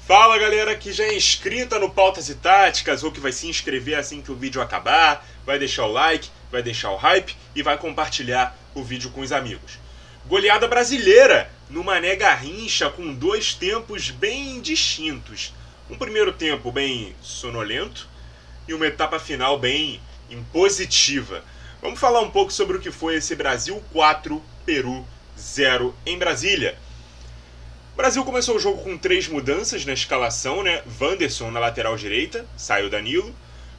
Fala galera que já é inscrita no Pautas e Táticas ou que vai se inscrever assim que o vídeo acabar, vai deixar o like, vai deixar o hype e vai compartilhar o vídeo com os amigos. Goleada brasileira no Mané Garrincha com dois tempos bem distintos. Um primeiro tempo bem sonolento e uma etapa final bem impositiva. Vamos falar um pouco sobre o que foi esse Brasil 4, Peru 0 em Brasília. O Brasil começou o jogo com 3 mudanças na escalação, né? Wanderson na lateral direita, saiu Danilo.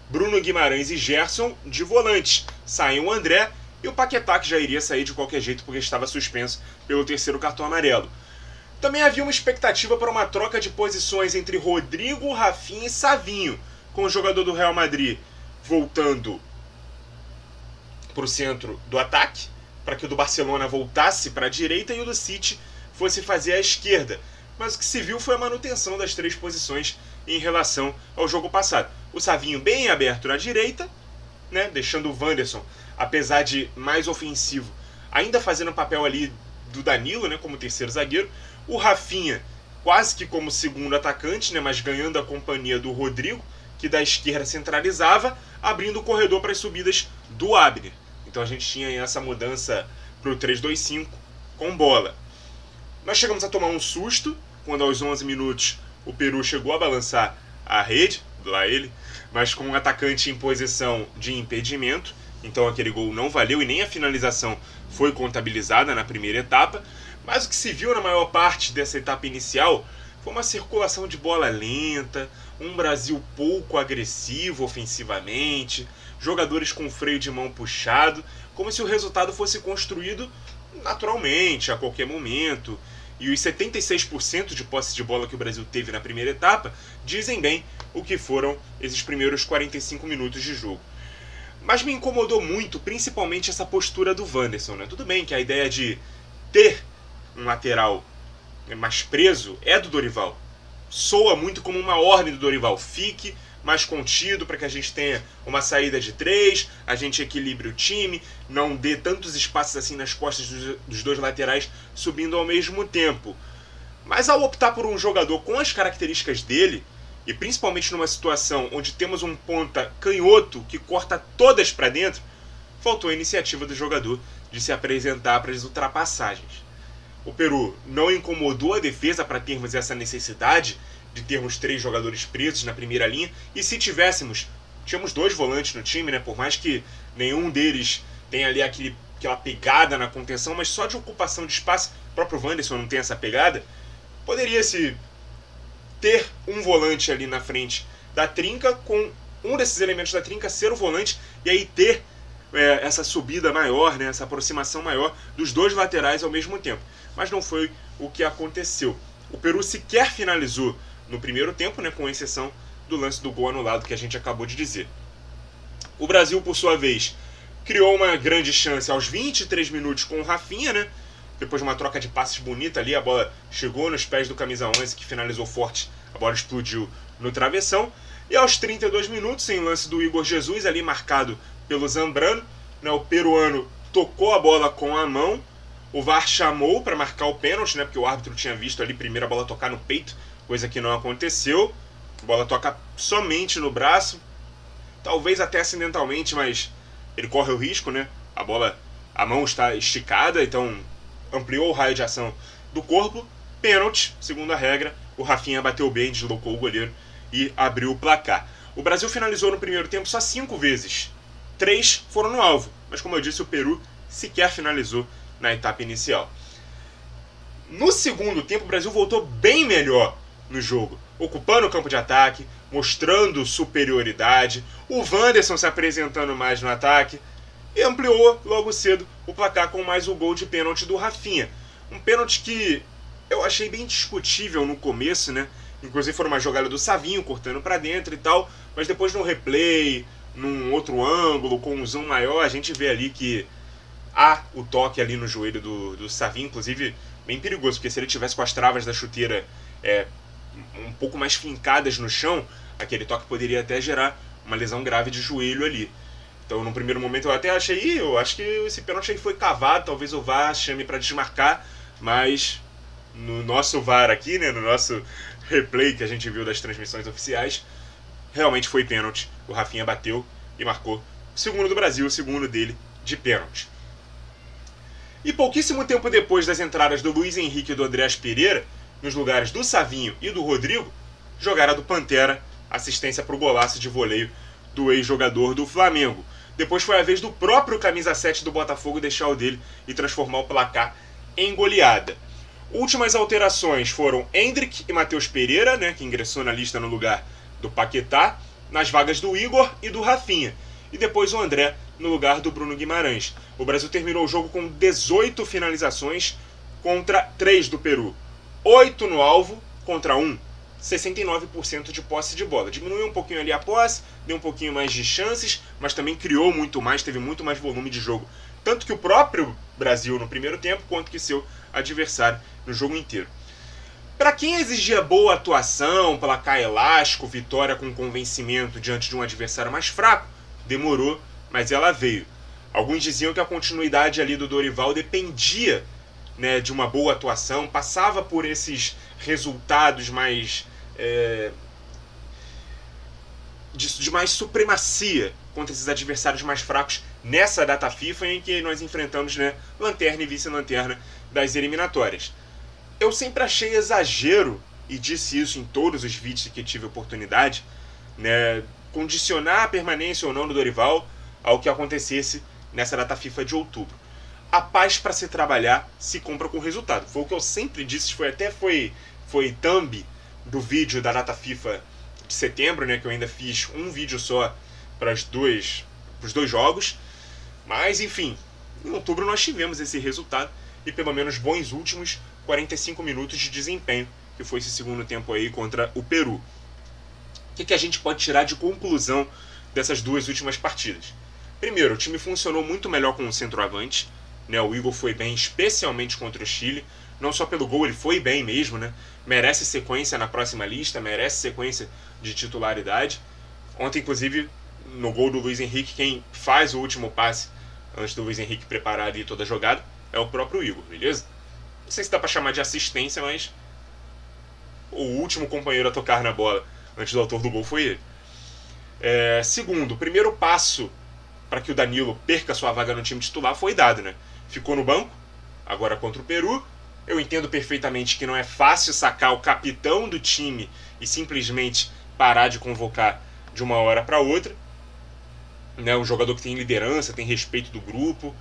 Bruno Guimarães e Gerson de volante, saiu o André. E o Paquetá, que já iria sair de qualquer jeito porque estava suspenso pelo terceiro cartão amarelo. Também havia uma expectativa para uma troca de posições entre Rodrigo, Rafinha e Savinho, com o jogador do Real Madrid voltando para o centro do ataque, para que o do Barcelona voltasse para a direita e o do City fosse fazer à esquerda. Mas o que se viu foi a manutenção das 3 posições em relação ao jogo passado. O Savinho bem aberto na direita, né, deixando o Wanderson, apesar de mais ofensivo, ainda fazendo o papel ali do Danilo, né, como terceiro zagueiro. O Rafinha quase que como segundo atacante, né, mas ganhando a companhia do Rodrigo, que da esquerda centralizava, abrindo o corredor para as subidas do Abner. Então a gente tinha essa mudança para o 3-2-5 com bola. Nós chegamos a tomar um susto quando aos 11 minutos o Peru chegou a balançar a rede, lá ele, mas com um atacante em posição de impedimento. Então aquele gol não valeu e nem a finalização foi contabilizada na primeira etapa. Mas o que se viu na maior parte dessa etapa inicial foi uma circulação de bola lenta, um Brasil pouco agressivo ofensivamente, jogadores com freio de mão puxado, como se o resultado fosse construído naturalmente, a qualquer momento. E os 76% de posse de bola que o Brasil teve na primeira etapa dizem bem o que foram esses primeiros 45 minutos de jogo. Mas me incomodou muito, principalmente essa postura do Wanderson, né? Tudo bem que a ideia de ter um lateral mais preso é do Dorival. Soa muito como uma ordem do Dorival. Fique mais contido para que a gente tenha uma saída de 3, a gente equilibre o time, não dê tantos espaços assim nas costas dos dois laterais subindo ao mesmo tempo. Mas ao optar por um jogador com as características dele, e principalmente numa situação onde temos um ponta canhoto que corta todas para dentro, faltou a iniciativa do jogador de se apresentar para as ultrapassagens. O Peru não incomodou a defesa para termos essa necessidade de termos 3 jogadores presos na primeira linha, e se tivéssemos, tínhamos 2 volantes no time, né? Por mais que nenhum deles tenha ali aquela pegada na contenção, mas só de ocupação de espaço, o próprio Wanderson não tem essa pegada, poderia-se ter um volante ali na frente da trinca, com um desses elementos da trinca ser o volante, e aí ter essa subida maior, né? Essa aproximação maior dos 2 laterais ao mesmo tempo. Mas não foi o que aconteceu. O Peru sequer finalizou no primeiro tempo, né, com exceção do lance do gol anulado que a gente acabou de dizer. O Brasil, por sua vez, criou uma grande chance aos 23 minutos com o Rafinha, né? Depois de uma troca de passes bonita ali, a bola chegou nos pés do camisa 11, que finalizou forte, a bola explodiu no travessão. E aos 32 minutos, em lance do Igor Jesus, ali marcado pelo Zambrano, né, o peruano tocou a bola com a mão, o VAR chamou para marcar o pênalti, né, porque o árbitro tinha visto ali primeiro a bola tocar no peito, coisa que não aconteceu. A bola toca somente no braço, talvez até acidentalmente, mas ele corre o risco, né? A mão está esticada, então ampliou o raio de ação do corpo. Pênalti, segundo a regra, o Rafinha bateu bem, deslocou o goleiro e abriu o placar. O Brasil finalizou no primeiro tempo só 5 vezes. 3 foram no alvo, mas como eu disse, o Peru sequer finalizou na etapa inicial. No segundo tempo, o Brasil voltou bem melhor no jogo, ocupando o campo de ataque, mostrando superioridade, o Wanderson se apresentando mais no ataque, e ampliou logo cedo o placar com mais o gol de pênalti do Rafinha. Um pênalti que eu achei bem discutível no começo, né? Inclusive foi uma jogada do Savinho cortando para dentro e tal, mas depois no replay, num outro ângulo, com um zoom maior, a gente vê ali que há o toque ali no joelho do Savinho, inclusive bem perigoso, porque se ele tivesse com as travas da chuteira um pouco mais fincadas no chão, aquele toque poderia até gerar uma lesão grave de joelho ali. Então, no primeiro momento eu até eu acho que esse pênalti aí foi cavado, talvez o VAR chame para desmarcar, mas no nosso VAR aqui, né, no nosso replay que a gente viu das transmissões oficiais, realmente foi pênalti. O Rafinha bateu e marcou o segundo do Brasil, o segundo dele de pênalti. E pouquíssimo tempo depois das entradas do Luiz Henrique e do Andreas Pereira, nos lugares do Savinho e do Rodrigo, jogaram a do Pantera, assistência para o golaço de voleio do ex-jogador do Flamengo. Depois foi a vez do próprio camisa 7 do Botafogo deixar o dele e transformar o placar em goleada. Últimas alterações foram Endrick e Matheus Pereira, né, que ingressou na lista no lugar do Paquetá, nas vagas do Igor e do Rafinha. E depois o André no lugar do Bruno Guimarães. O Brasil terminou o jogo com 18 finalizações contra 3 do Peru. 8 no alvo contra 1. 69% de posse de bola. Diminuiu um pouquinho ali a posse, deu um pouquinho mais de chances, mas também criou muito mais, teve muito mais volume de jogo. Tanto que o próprio Brasil no primeiro tempo, quanto que seu adversário no jogo inteiro. Para quem exigia boa atuação, placar elástico, vitória com convencimento diante de um adversário mais fraco, demorou, mas ela veio. Alguns diziam que a continuidade ali do Dorival dependia, né, de uma boa atuação, passava por esses resultados mais de mais supremacia contra esses adversários mais fracos nessa data FIFA em que nós enfrentamos, né, lanterna e vice-lanterna das eliminatórias. Eu sempre achei exagero, e disse isso em todos os vídeos que tive oportunidade, né, condicionar a permanência ou não do Dorival ao que acontecesse nessa data FIFA de outubro. A paz para se trabalhar se compra com resultado. Foi o que eu sempre disse, foi thumb do vídeo da data FIFA de setembro, né, que eu ainda fiz um vídeo só para os dois jogos. Mas, enfim, em outubro nós tivemos esse resultado e pelo menos bons últimos 45 minutos de desempenho, que foi esse segundo tempo aí contra o Peru. O que a gente pode tirar de conclusão dessas duas últimas partidas? Primeiro, o time funcionou muito melhor com o centroavante, né? O Igor foi bem, especialmente contra o Chile. Não só pelo gol, ele foi bem mesmo, né? Merece sequência na próxima lista, merece sequência de titularidade. Ontem, inclusive, no gol do Luiz Henrique, quem faz o último passe antes do Luiz Henrique preparar ali toda a jogada é o próprio Igor, beleza? Não sei se dá pra chamar de assistência, mas o último companheiro a tocar na bola antes do autor do gol foi ele. Segundo, o primeiro passo para que o Danilo perca sua vaga no time titular foi dado, né? Ficou no banco, agora contra o Peru. Eu entendo perfeitamente que não é fácil sacar o capitão do time e simplesmente parar de convocar de uma hora para outra, né? Um jogador que tem liderança, tem respeito do grupo.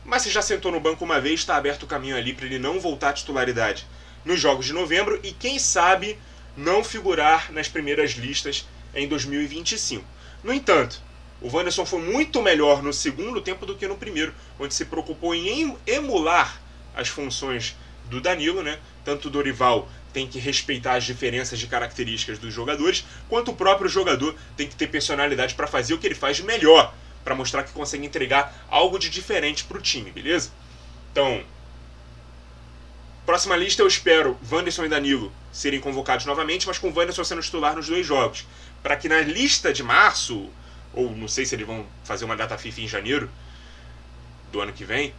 Mas se já sentou no banco uma vez, está aberto o caminho ali para ele não voltar à titularidade nos jogos de novembro e, quem sabe, não figurar nas primeiras listas em 2025. No entanto, o Wanderson foi muito melhor no segundo tempo do que no primeiro, onde se preocupou em emular as funções do Danilo, né? Tanto o Dorival tem que respeitar as diferenças de características dos jogadores, quanto o próprio jogador tem que ter personalidade para fazer o que ele faz melhor, para mostrar que consegue entregar algo de diferente para o time, beleza? Então, próxima lista eu espero Wanderson e Danilo serem convocados novamente, mas com o Wanderson sendo titular nos dois jogos, para que na lista de março, ou não sei se eles vão fazer uma data FIFA em janeiro do ano que vem,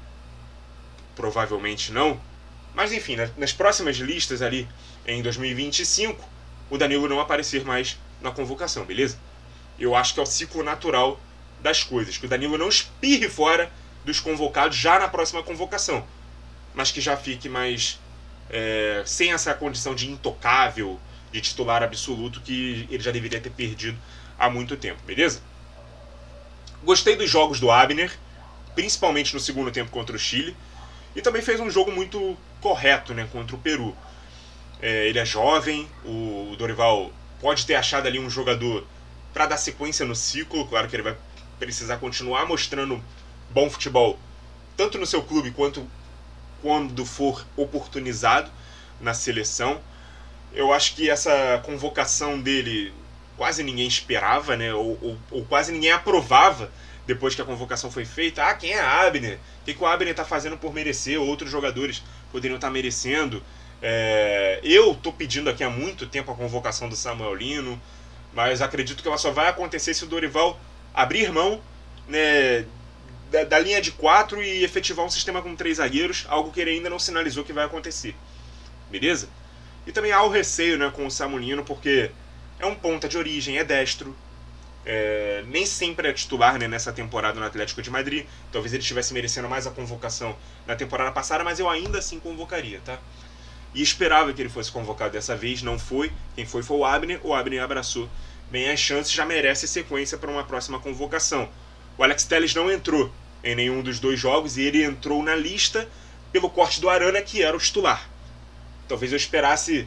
provavelmente não, mas enfim, nas próximas listas ali em 2025, o Danilo não aparecer mais na convocação, beleza? Eu acho que é o ciclo natural das coisas, que o Danilo não espirre fora dos convocados já na próxima convocação, mas que já fique mais sem essa condição de intocável, de titular absoluto que ele já deveria ter perdido há muito tempo, beleza? Gostei dos jogos do Abner, principalmente no segundo tempo contra o Chile, e também fez um jogo muito correto, né, contra o Peru. Ele é jovem, o Dorival pode ter achado ali um jogador para dar sequência no ciclo, claro que ele vai precisar continuar mostrando bom futebol, tanto no seu clube quanto quando for oportunizado na seleção. Eu acho que essa convocação dele quase ninguém esperava, né? Ou quase ninguém aprovava depois que a convocação foi feita. Quem é Abner? O que o Abner está fazendo por merecer? Outros jogadores poderiam estar merecendo. Eu estou pedindo aqui há muito tempo a convocação do Samuel Lino, mas acredito que ela só vai acontecer se o Dorival abrir mão, né, da linha de 4 e efetivar um sistema com 3 zagueiros, algo que ele ainda não sinalizou que vai acontecer. beleza? E também há o receio, né, com o Samu Nino, porque é um ponta de origem, é destro, nem sempre é titular, né, nessa temporada no Atlético de Madrid. Talvez ele estivesse merecendo mais a convocação na temporada passada, mas eu ainda assim convocaria, tá? E esperava que ele fosse convocado dessa vez, não foi. Quem foi o Abner. O Abner abraçou bem as chances, já merece sequência para uma próxima convocação. O Alex Telles não entrou em nenhum dos dois jogos e ele entrou na lista pelo corte do Arana, que era o titular. Talvez eu esperasse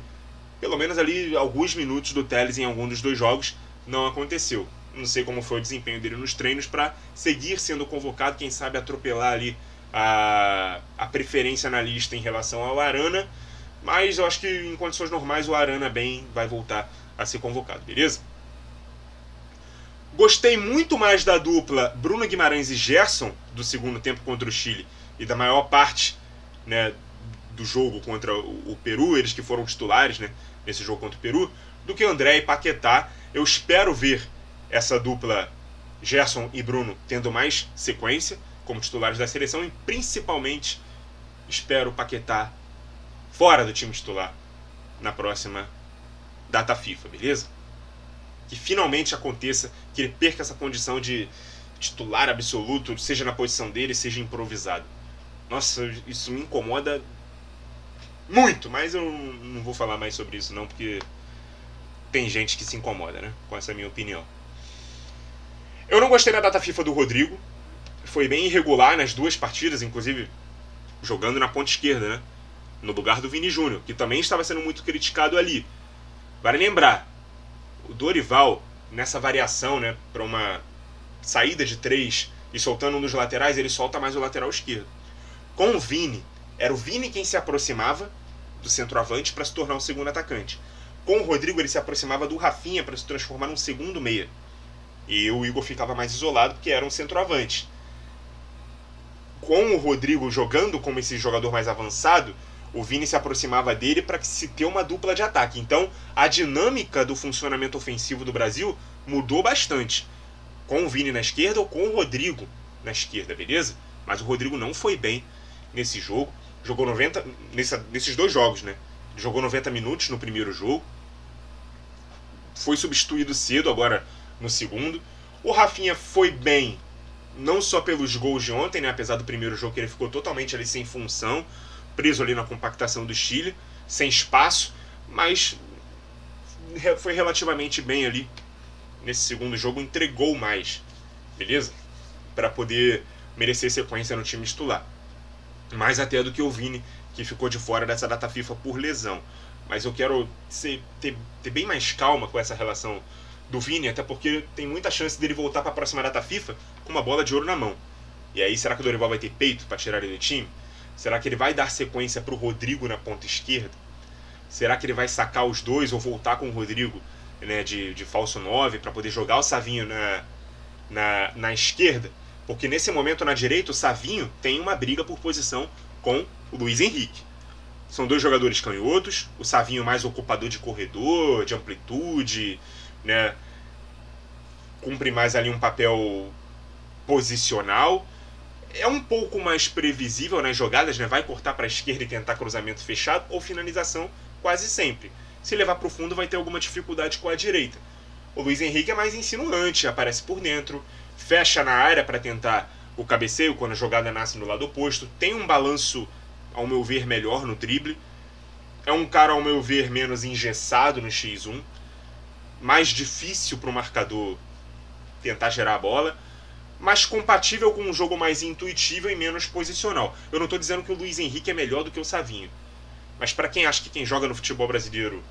pelo menos ali alguns minutos do Telles em algum dos dois jogos. Não aconteceu. Não sei como foi o desempenho dele nos treinos para seguir sendo convocado, quem sabe atropelar ali a preferência na lista em relação ao Arana. Mas eu acho que em condições normais o Arana bem vai voltar a ser convocado, beleza? Gostei muito mais da dupla Bruno Guimarães e Gerson do segundo tempo contra o Chile e da maior parte, né, do jogo contra o Peru, eles que foram titulares, né, nesse jogo contra o Peru, do que André e Paquetá. Eu espero ver essa dupla Gerson e Bruno tendo mais sequência como titulares da seleção e principalmente espero o Paquetá fora do time titular na próxima data FIFA, beleza? Que finalmente aconteça, que ele perca essa condição de titular absoluto, seja na posição dele, seja improvisado. Nossa, isso me incomoda muito, mas eu não vou falar mais sobre isso não, porque tem gente que se incomoda, né, com essa minha opinião. Eu não gostei da data FIFA do Rodrigo, foi bem irregular nas duas partidas, inclusive jogando na ponta esquerda, né, no lugar do Vini Júnior, que também estava sendo muito criticado ali. Vale lembrar, o Dorival, nessa variação, né, para uma saída de 3 e soltando um dos laterais, ele solta mais o lateral esquerdo. Com o Vini, era o Vini quem se aproximava do centroavante para se tornar um segundo atacante. Com o Rodrigo, ele se aproximava do Rafinha para se transformar num segundo meia. E o Igor ficava mais isolado porque era um centroavante. Com o Rodrigo jogando como esse jogador mais avançado, o Vini se aproximava dele para se ter uma dupla de ataque. Então, a dinâmica do funcionamento ofensivo do Brasil mudou bastante. Com o Vini na esquerda ou com o Rodrigo na esquerda, beleza? Mas o Rodrigo não foi bem nesse jogo. Jogou 90... Nesses dois jogos, né? Jogou 90 minutos no primeiro jogo. Foi substituído cedo agora no segundo. O Rafinha foi bem, não só pelos gols de ontem, né? Apesar do primeiro jogo que ele ficou totalmente ali sem função, preso ali na compactação do Chile, sem espaço, mas foi relativamente bem ali nesse segundo jogo, entregou mais, beleza? Para poder merecer sequência no time titular. Mais até do que o Vini, que ficou de fora dessa data FIFA por lesão. Mas eu quero ter bem mais calma com essa relação do Vini, até porque tem muita chance dele voltar para a próxima data FIFA com uma bola de ouro na mão. E aí, será que o Dorival vai ter peito para tirar ele do time? Será que ele vai dar sequência para o Rodrigo na ponta esquerda? Será que ele vai sacar os dois ou voltar com o Rodrigo, né, de falso 9 para poder jogar o Savinho na esquerda? Porque nesse momento na direita o Savinho tem uma briga por posição com o Luiz Henrique. São dois jogadores canhotos, o Savinho mais ocupador de corredor, de amplitude, né, cumpre mais ali um papel posicional. É um pouco mais previsível nas jogadas, né? Vai cortar para a esquerda e tentar cruzamento fechado ou finalização quase sempre. Se levar para o fundo vai ter alguma dificuldade com a direita. O Luiz Henrique é mais insinuante, aparece por dentro, fecha na área para tentar o cabeceio quando a jogada nasce no lado oposto, tem um balanço, ao meu ver, melhor no drible. É um cara, ao meu ver, menos engessado no X1, mais difícil para o marcador tentar gerar a bola, mas compatível com um jogo mais intuitivo e menos posicional. Eu não estou dizendo que o Luiz Henrique é melhor do que o Savinho, mas para quem acha que quem joga no futebol brasileiro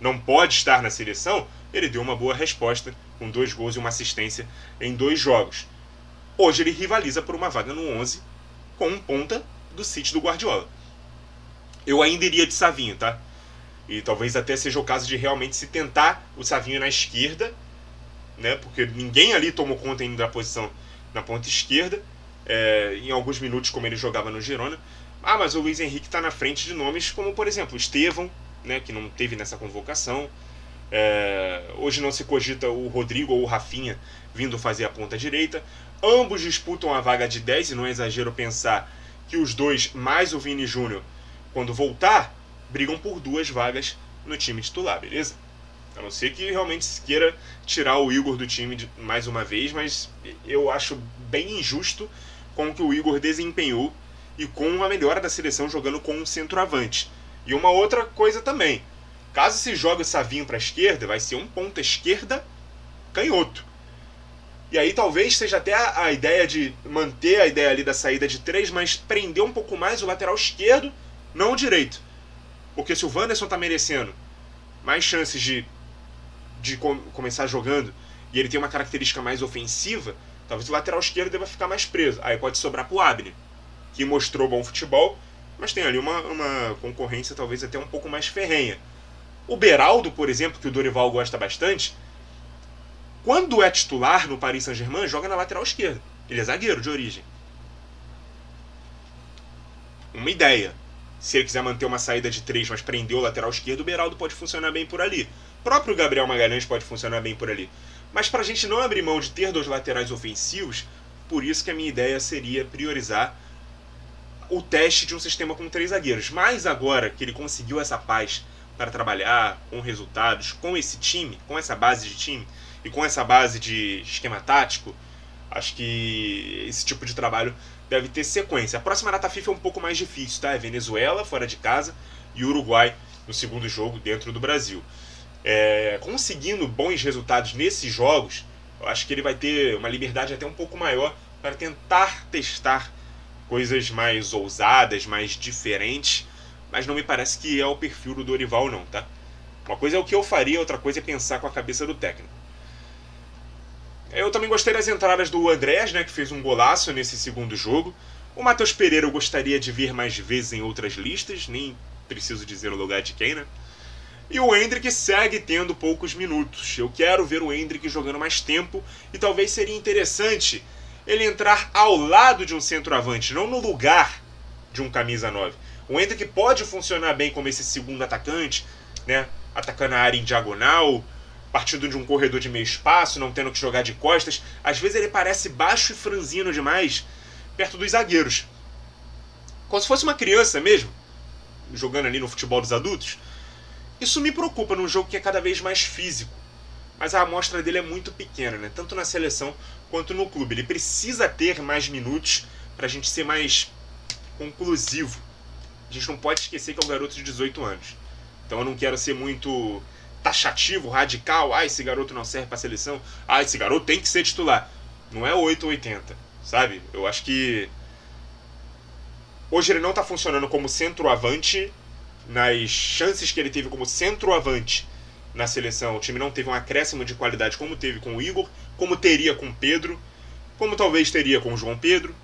não pode estar na seleção, ele deu uma boa resposta, com 2 gols e uma assistência em 2 jogos. Hoje ele rivaliza por uma vaga no 11 com um ponta do City do Guardiola. Eu ainda iria de Savinho, tá? E talvez até seja o caso de realmente se tentar o Savinho na esquerda, né? Porque ninguém ali tomou conta ainda da posição na ponta esquerda, em alguns minutos como ele jogava no Girona. Mas o Luiz Henrique está na frente de nomes como, por exemplo, o Estevão, né, que não teve nessa convocação. Hoje não se cogita o Rodrigo ou o Rafinha vindo fazer a ponta direita. Ambos disputam a vaga de 10 e não é exagero pensar que os dois, mais o Vini Júnior, quando voltar, brigam por 2 vagas no time titular, beleza? A não ser que realmente se queira tirar o Igor do time mais uma vez, mas eu acho bem injusto com o que o Igor desempenhou e com a melhora da seleção jogando com um centroavante. E uma outra coisa também, caso se jogue o Savinho para a esquerda, vai ser um ponta esquerda canhoto. E aí talvez seja até a ideia de manter a ideia ali da saída de 3, mas prender um pouco mais o lateral esquerdo, não o direito. Porque se o Wanderson está merecendo mais chances de começar jogando e ele tem uma característica mais ofensiva, talvez o lateral esquerdo deva ficar mais preso. Aí pode sobrar pro Abner, que mostrou bom futebol, mas tem ali uma concorrência talvez até um pouco mais ferrenha. O Beraldo, por exemplo, que o Dorival gosta bastante, quando é titular no Paris Saint-Germain, joga na lateral esquerda. Ele é zagueiro de origem. Uma ideia. Se ele quiser manter uma saída de 3, mas prender o lateral esquerdo, o Beraldo pode funcionar bem por ali. O próprio Gabriel Magalhães pode funcionar bem por ali. Mas para a gente não abrir mão de ter 2 laterais ofensivos, por isso que a minha ideia seria priorizar o teste de um sistema com 3 zagueiros. Mas agora que ele conseguiu essa paz para trabalhar com resultados, com esse time, com essa base de time e com essa base de esquema tático, acho que esse tipo de trabalho deve ter sequência. A próxima data FIFA é um pouco mais difícil, tá? É Venezuela, fora de casa, e Uruguai no segundo jogo, dentro do Brasil. Conseguindo bons resultados nesses jogos, eu acho que ele vai ter uma liberdade até um pouco maior para tentar testar coisas mais ousadas, mais diferentes, mas não me parece que é o perfil do Dorival não, tá? Uma coisa é o que eu faria, outra coisa é pensar com a cabeça do técnico. Eu também gostei das entradas do Andrés, né, que fez um golaço nesse segundo jogo. O Matheus Pereira eu gostaria de ver mais vezes em outras listas, nem preciso dizer o lugar de quem, né? E o Endrick segue tendo poucos minutos. Eu quero ver o Endrick jogando mais tempo e talvez seria interessante ele entrar ao lado de um centroavante, não no lugar de um camisa 9. O Endrick pode funcionar bem como esse segundo atacante, né, atacando a área em diagonal, partindo de um corredor de meio espaço, não tendo que jogar de costas. Às vezes ele parece baixo e franzino demais perto dos zagueiros. Como se fosse uma criança mesmo, jogando ali no futebol dos adultos. Isso me preocupa num jogo que é cada vez mais físico. Mas a amostra dele é muito pequena, né? Tanto na seleção quanto no clube. Ele precisa ter mais minutos para a gente ser mais conclusivo. A gente não pode esquecer que é um garoto de 18 anos. Então eu não quero ser muito taxativo, radical. Esse garoto não serve para a seleção. Esse garoto tem que ser titular. Não é 8 ou 80, sabe? Eu acho que hoje ele não está funcionando como centroavante. Nas chances que ele teve como centroavante na seleção, o time não teve um acréscimo de qualidade como teve com o Igor, como teria com o Pedro, como talvez teria com o João Pedro,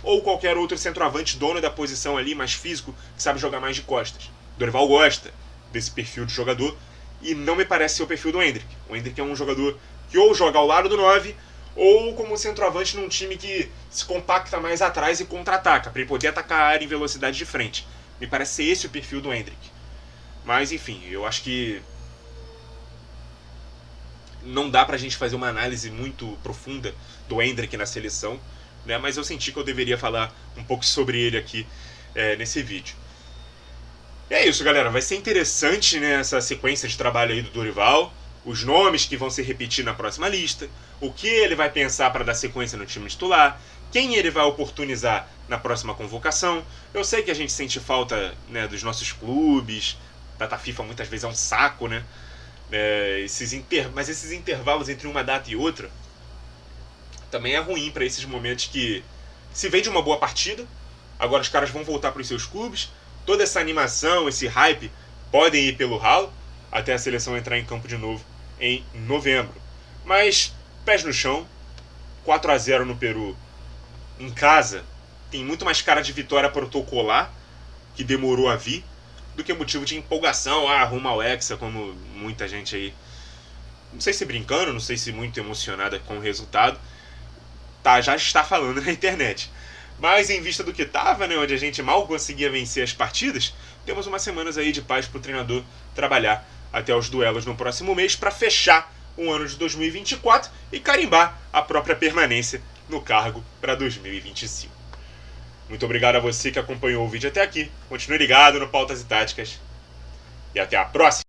ou qualquer outro centroavante dono da posição ali, mais físico, que sabe jogar mais de costas. Dorival gosta desse perfil de jogador e não me parece ser o perfil do Endrick. O Endrick é um jogador que ou joga ao lado do 9 ou como centroavante num time que se compacta mais atrás e contra-ataca, para ele poder atacar a área em velocidade de frente. Me parece ser esse o perfil do Endrick. Mas enfim, eu acho que não dá pra gente fazer uma análise muito profunda do Endrick na seleção, né? Mas eu senti que eu deveria falar um pouco sobre ele aqui nesse vídeo. E é isso, galera. Vai ser interessante, né, essa sequência de trabalho aí do Dorival. Os nomes que vão se repetir na próxima lista. O que ele vai pensar para dar sequência no time titular. Quem ele vai oportunizar na próxima convocação. Eu sei que a gente sente falta, né, dos nossos clubes. Data FIFA muitas vezes é um saco, né? Mas esses intervalos entre uma data e outra também é ruim para esses momentos que se vem de uma boa partida. Agora os caras vão voltar para os seus clubes. Toda essa animação, esse hype podem ir pelo ralo até a seleção entrar em campo de novo em novembro. Mas pés no chão, 4-0 no Peru em casa tem muito mais cara de vitória protocolar, que demorou a vir, do que motivo de empolgação, rumo ao Hexa, como muita gente aí, não sei se brincando, não sei se muito emocionada com o resultado, já está falando na internet. Mas em vista do que estava, né, onde a gente mal conseguia vencer as partidas, temos umas semanas aí de paz para o treinador trabalhar até os duelos no próximo mês para fechar o ano de 2024 e carimbar a própria permanência no cargo para 2025. Muito obrigado a você que acompanhou o vídeo até aqui. Continue ligado no Pautas e Táticas e até a próxima!